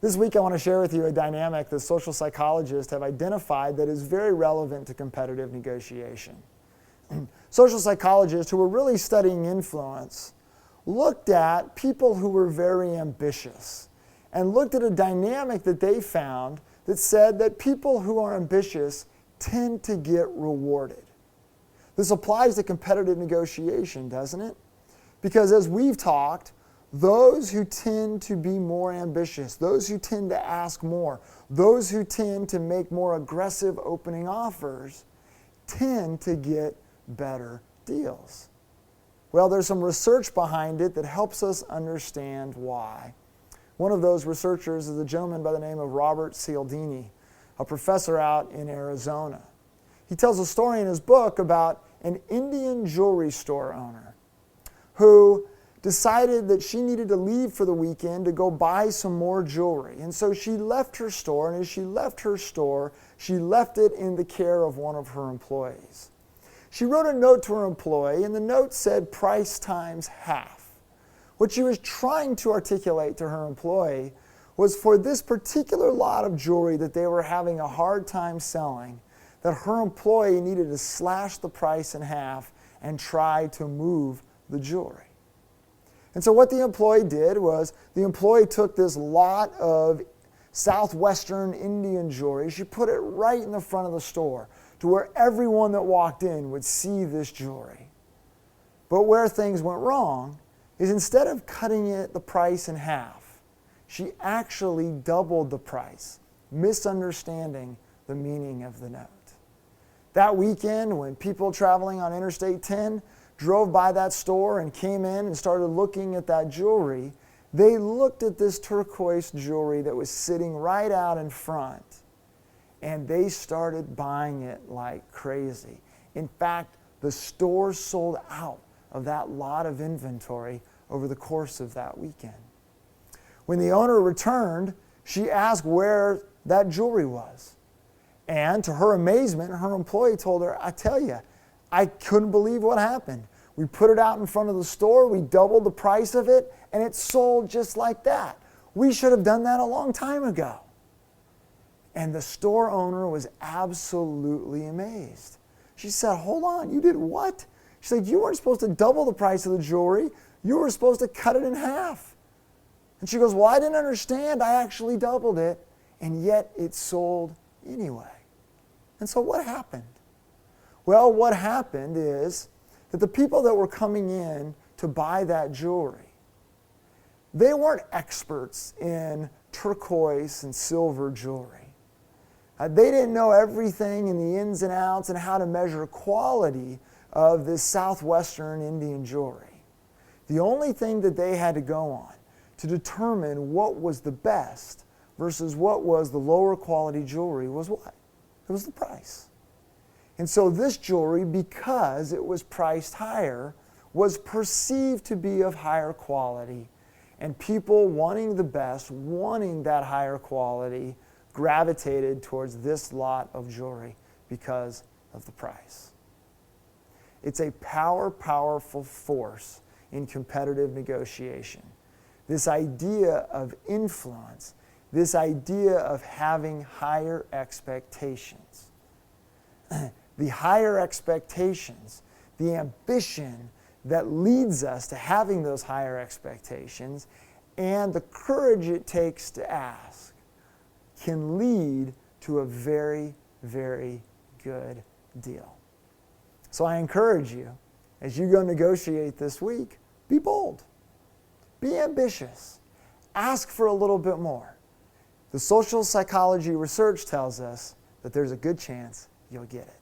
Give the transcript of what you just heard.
This week I want to share with you a dynamic that social psychologists have identified that is very relevant to competitive negotiation. Social psychologists who were really studying influence looked at people who were very ambitious and looked at a dynamic that they found that said that people who are ambitious tend to get rewarded. This applies to competitive negotiation, doesn't it? Because as we've talked, those who tend to be more ambitious, those who tend to ask more, those who tend to make more aggressive opening offers, tend to get better deals. Well, there's some research behind it that helps us understand why. One of those researchers is a gentleman by the name of Robert Cialdini, a professor out in Arizona. He tells a story in his book about an Indian jewelry store owner who decided that she needed to leave for the weekend to go buy some more jewelry. And so she left her store, and as she left her store, she left it in the care of one of her employees. She wrote a note to her employee, and the note said price times half. What she was trying to articulate to her employee was for this particular lot of jewelry that they were having a hard time selling, that her employee needed to slash the price in half and try to move the jewelry. And so what the employee did was the employee took this lot of southwestern Indian jewelry. She put it right in the front of the store to where everyone that walked in would see this jewelry. But where things went wrong is instead of cutting the price in half, she actually doubled the price, misunderstanding the meaning of the note. That weekend, when people traveling on Interstate 10 drove by that store and came in and started looking at that jewelry, they looked at this turquoise jewelry that was sitting right out in front, and they started buying it like crazy. In fact, the store sold out of that lot of inventory over the course of that weekend. When the owner returned, she asked where that jewelry was. And to her amazement, her employee told her, I tell you, I couldn't believe what happened. We put it out in front of the store, we doubled the price of it, and it sold just like that. We should have done that a long time ago. And the store owner was absolutely amazed. She said, hold on, you did what? She said, you weren't supposed to double the price of the jewelry. You were supposed to cut it in half. And she goes, well, I didn't understand. I actually doubled it, and yet it sold anyway. And so what happened? Well, what happened is that the people that were coming in to buy that jewelry, they weren't experts in turquoise and silver jewelry. They didn't know everything and the ins and outs and how to measure quality of this southwestern Indian jewelry. The only thing that they had to go on to determine what was the best versus what was the lower quality jewelry was what? It was the price. And so this jewelry, because it was priced higher, was perceived to be of higher quality. And people wanting the best, wanting that higher quality, gravitated towards this lot of jewelry because of the price. It's a powerful force in competitive negotiation. This idea of influence, this idea of having higher expectations. The higher expectations, the ambition that leads us to having those higher expectations, and the courage it takes to ask, can lead to a very, very good deal. So I encourage you, as you go negotiate this week, be bold, be ambitious, ask for a little bit more. The social psychology research tells us that there's a good chance you'll get it.